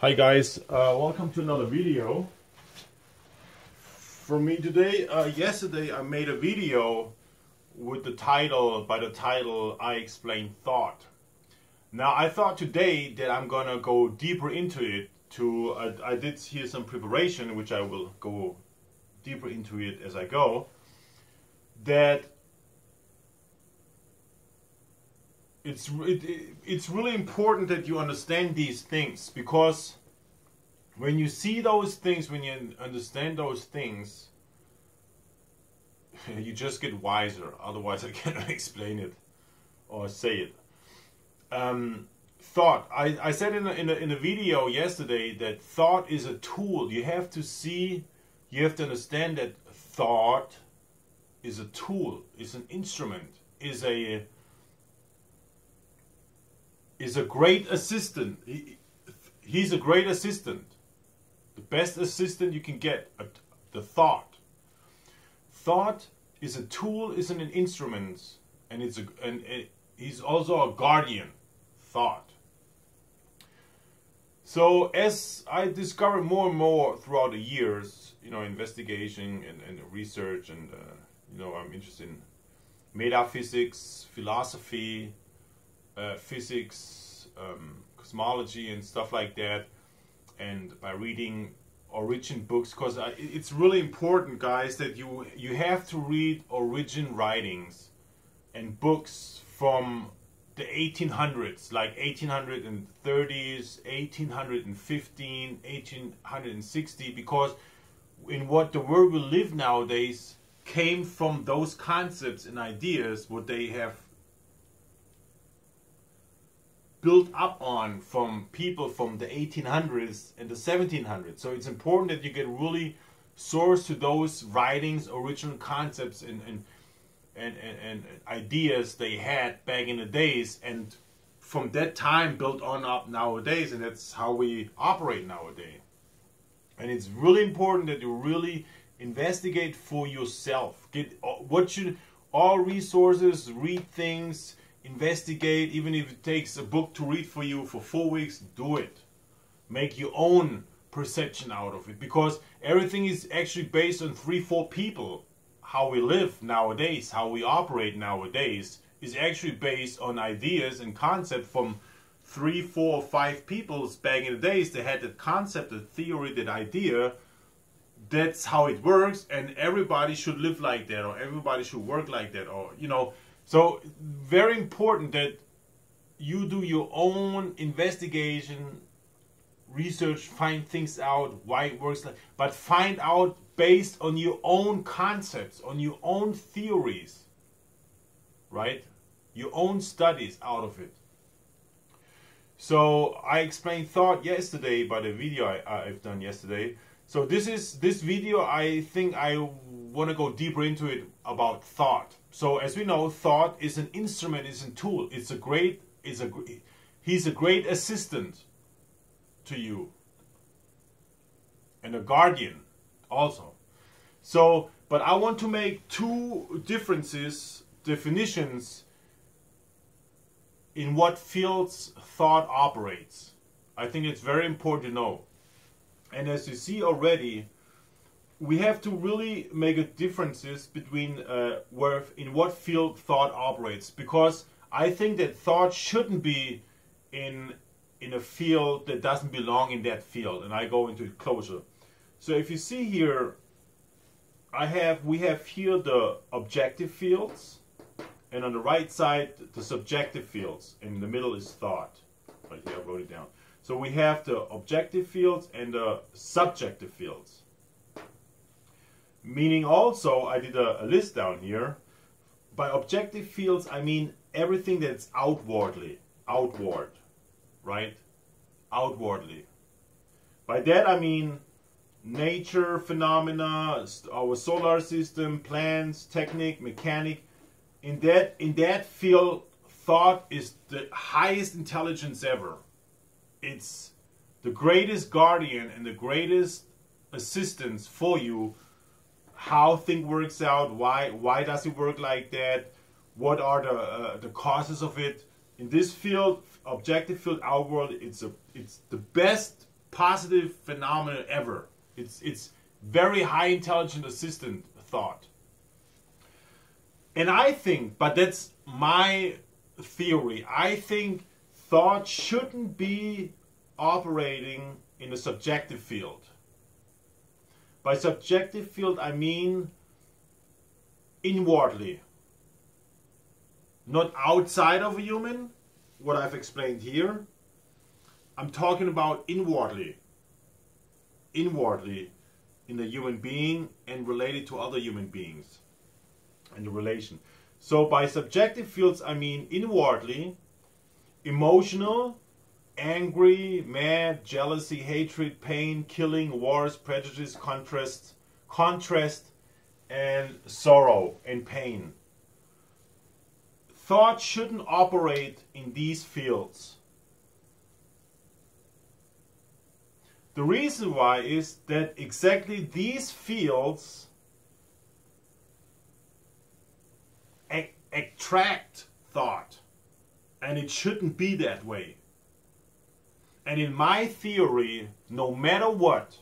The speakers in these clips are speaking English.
Hi guys, welcome to another video. For me today, yesterday I made a video with the title, I Explain Thought. Now I thought today that I'm gonna go deeper into it. I did here some preparation, which I will go deeper into it as I go. That it's really important that you understand these things, because when you see those things, when you understand those things, you just get wiser. Otherwise I cannot explain it or say it. Thought. I said in a video yesterday that thought is a tool. You have to understand that thought is a tool, is an instrument, is a great assistant. He's a great assistant. The best assistant you can get, the thought. Thought is a tool, is an instrument, and he's also a guardian. Thought. So as I discovered more and more throughout the years, investigation and research, and I'm interested in metaphysics, philosophy, physics, cosmology and stuff like that, and by reading origin books, because it's really important, guys, that you have to read origin writings and books from the 1800s, like 1830s, 1815, 1860, because in what the world we live nowadays came from those concepts and ideas what they have built up on from people from the 1800s and the 1700s. So it's important that you get really sourced to those writings, original concepts and ideas they had back in the days, and from that time built on up nowadays, and that's how we operate nowadays. And it's really important that you really investigate for yourself. Get all resources, read things, investigate. Even if it takes a book to read for you for 4 weeks, do it. Make your own perception out of it, because everything is actually based on 3-4 people. How we live nowadays, how we operate nowadays, is actually based on ideas and concept from 3, 4, 5 people back in the days. They had that concept, that theory, that idea. That's how it works, and everybody should live like that, or everybody should work like that, or So very important that you do your own investigation, research, find things out, why it works, but find out based on your own concepts, on your own theories, right? Your own studies out of it. So I explained thought yesterday by the video I've done yesterday. So this video, I think I want to go deeper into it about thought. So as we know, thought is an instrument, is a tool. He's a great assistant to you, and a guardian also. So, but I want to make two definitions in what fields thought operates. I think it's very important to know. And as you see already, we have to really make a differences between in what field thought operates, because I think that thought shouldn't be in a field that doesn't belong in that field, and I go into it closer. So if you see here, we have here the objective fields, and on the right side the subjective fields, and in the middle is thought. Right here, I wrote it down. So we have the objective fields and the subjective fields. Meaning also, I did a list down here. By objective fields, I mean everything that's outward, right? Outwardly. By that I mean nature, phenomena, our solar system, plants, technique, mechanic. In that field, thought is the highest intelligence ever. It's the greatest guardian and the greatest assistance for you. How thing works out, why does it work like that, what are the causes of it. In this field, objective field, outward, it's the best positive phenomenon ever. It's very high intelligent assistant thought. And I think, but that's my theory, I think thought shouldn't be operating in a subjective field. By subjective field, I mean inwardly. Not outside of a human, what I've explained here. I'm talking about inwardly. Inwardly in a human being and related to other human beings and the relation. So by subjective fields, I mean inwardly, emotional, angry, mad, jealousy, hatred, pain, killing, wars, prejudice, contrast, and sorrow and pain. Thought shouldn't operate in these fields. The reason why is that exactly these fields attract thought, and it shouldn't be that way. And in my theory, no matter what,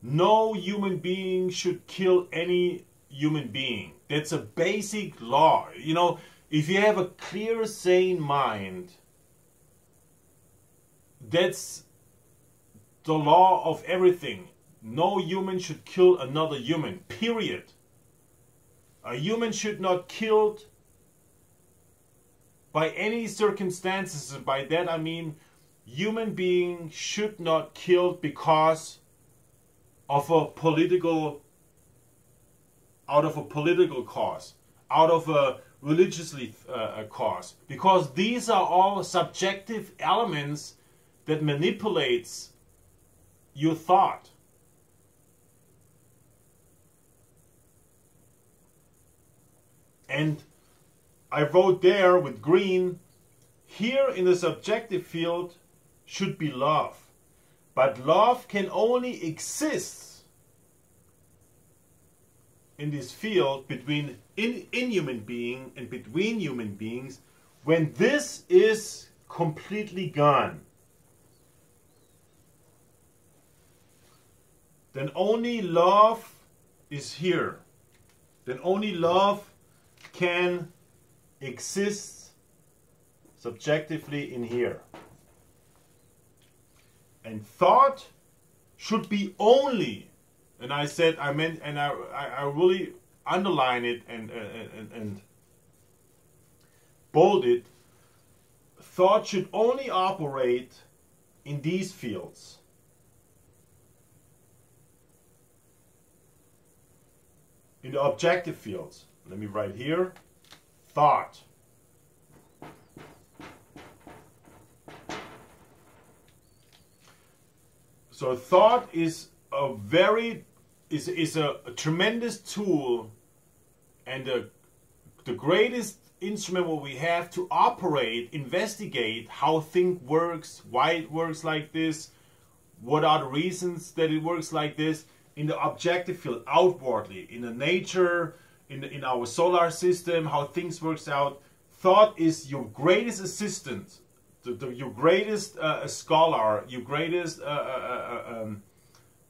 no human being should kill any human being. That's a basic law. You know, if you have a clear, sane mind, that's the law of everything. No human should kill another human, period. A human should not kill by any circumstances. And by that I mean human being should not kill because of a political, out of a political cause, out of a religiously cause, because these are all subjective elements that manipulates your thought. And I wrote there with green, here in the subjective field should be love. But love can only exist in this field between in human being and between human beings when this is completely gone. Then only love is here. Then only love can exist subjectively in here. And thought should be only, and I said, I meant, and I really underline it and bold it, thought should only operate in these fields. In the objective fields. Let me write here, thought. So thought is a tremendous tool and the greatest instrument what we have to operate, investigate how thing works, why it works like this, what are the reasons that it works like this in the objective field, outwardly, in the nature, in our solar system, how things works out. Thought is your greatest assistant. Your greatest scholar, your greatest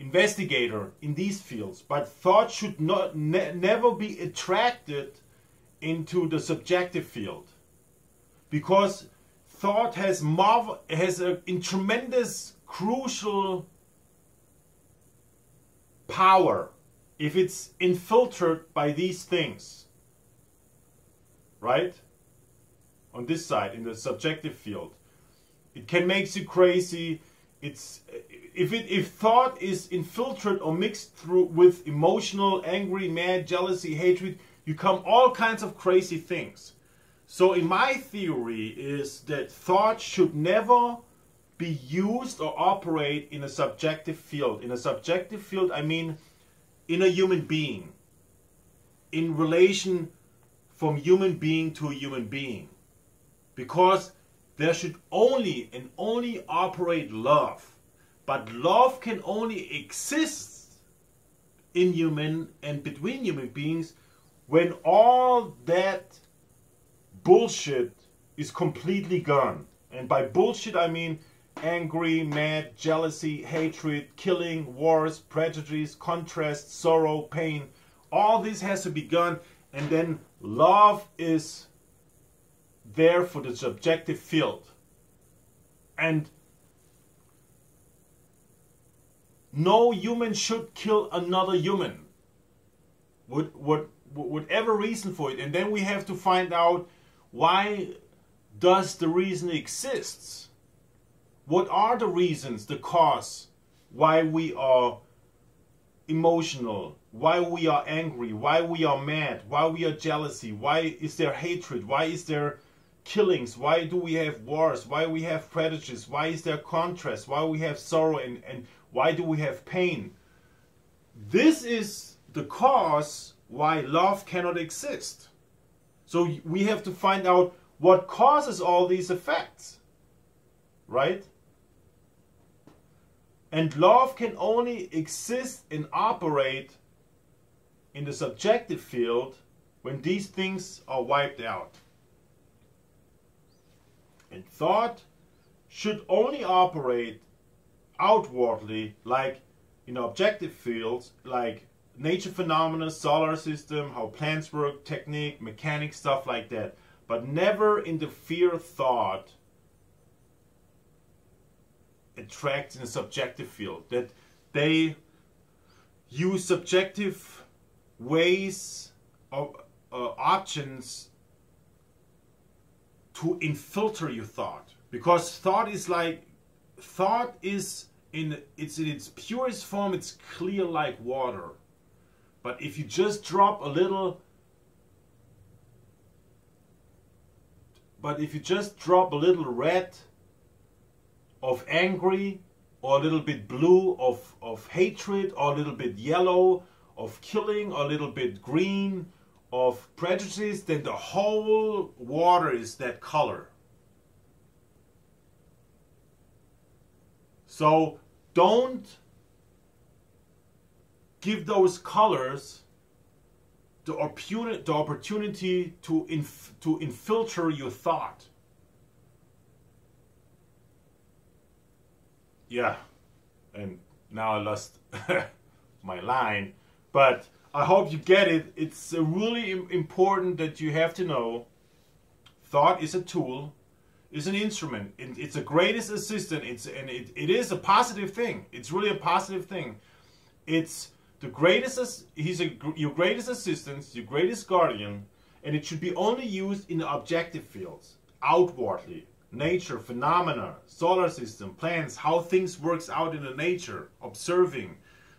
investigator in these fields. But thought should never be attracted into the subjective field, because thought has a tremendous, crucial power if it's infiltrated by these things, right? On this side, in the subjective field, it can make you crazy. It's if thought is infiltrated or mixed through with emotional, angry, mad, jealousy, hatred, you come all kinds of crazy things. So in my theory is that thought should never be used or operate in a subjective field. In a subjective field, I mean in a human being, in relation from human being to human being. Because there should only and only operate love. But love can only exist in human and between human beings when all that bullshit is completely gone. And by bullshit I mean angry, mad, jealousy, hatred, killing, wars, prejudice, contrast, sorrow, pain. All this has to be gone, and then love is there for the subjective field. And no human should kill another human. Whatever reason for it. And then we have to find out, why does the reason exists? What are the reasons, the cause, why we are emotional, why we are angry, why we are mad, why we are jealousy, why is there hatred, why is there killings, why do we have wars, why we have prejudice, why is there contrast, why we have sorrow, and why do we have pain? This is the cause why love cannot exist. So we have to find out what causes all these effects, right? And love can only exist and operate in the subjective field when these things are wiped out. And thought should only operate outwardly, like in objective fields, like nature phenomena, solar system, how plants work, technique, mechanics, stuff like that. But never interfere thought attracts in a subjective field. That they use subjective ways of options to infiltrate your thought. Because thought is in its purest form, it's clear like water. But if you just drop a little red of angry, or a little bit blue of hatred, or a little bit yellow of killing, or a little bit green of prejudice, then the whole water is that color. So don't give those colors the opportunity to infiltrate your thought. Yeah, and now I lost my line, but I hope you get it. It's really important that you have to know thought is a tool, is an instrument. It's the greatest assistant. It is a positive thing. It's really a positive thing. It's the greatest. Your greatest assistant, your greatest guardian, and it should be only used in the objective fields, outwardly. Nature, phenomena, solar system, plants, how things works out in the nature, observing,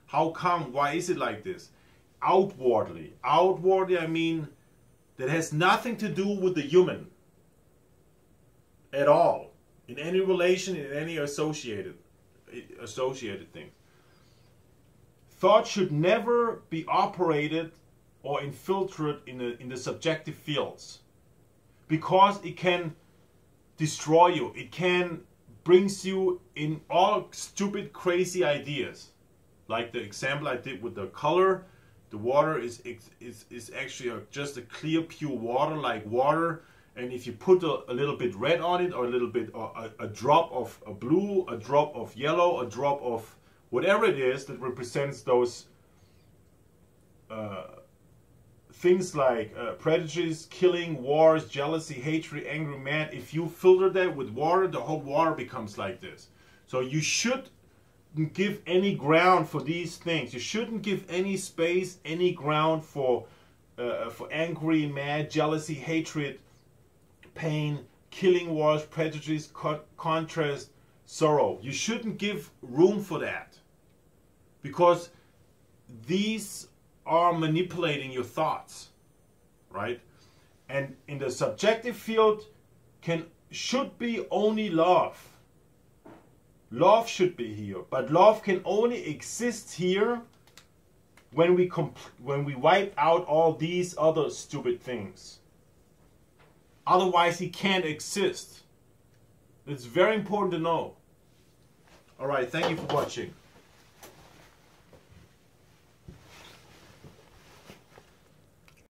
how come, why is it like this? Outwardly. Outwardly, I mean, that has nothing to do with the human at all, in any relation, in any associated thing. Thought should never be operated or infiltrated in the subjective fields, because it can destroy you. It can brings you in all stupid, crazy ideas. Like the example I did with the color. The water is actually just a clear, pure water, like water. And if you put a little bit red on it, or a little bit, a drop of blue, a drop of yellow, a drop of whatever it is that represents those things like prejudice, killing, wars, jealousy, hatred, angry, mad. If you filter that with water, the whole water becomes like this. So you shouldn't give any ground for these things. You shouldn't give any space, any ground for angry, mad, jealousy, hatred, pain, killing, wars, prejudice, contrast, sorrow. You shouldn't give room for that, because these are manipulating your thoughts, right? And in the subjective field should be only love. Love should be here, but love can only exist here when we wipe out all these other stupid things. Otherwise, he can't exist. It's very important to know. All right, thank you for watching.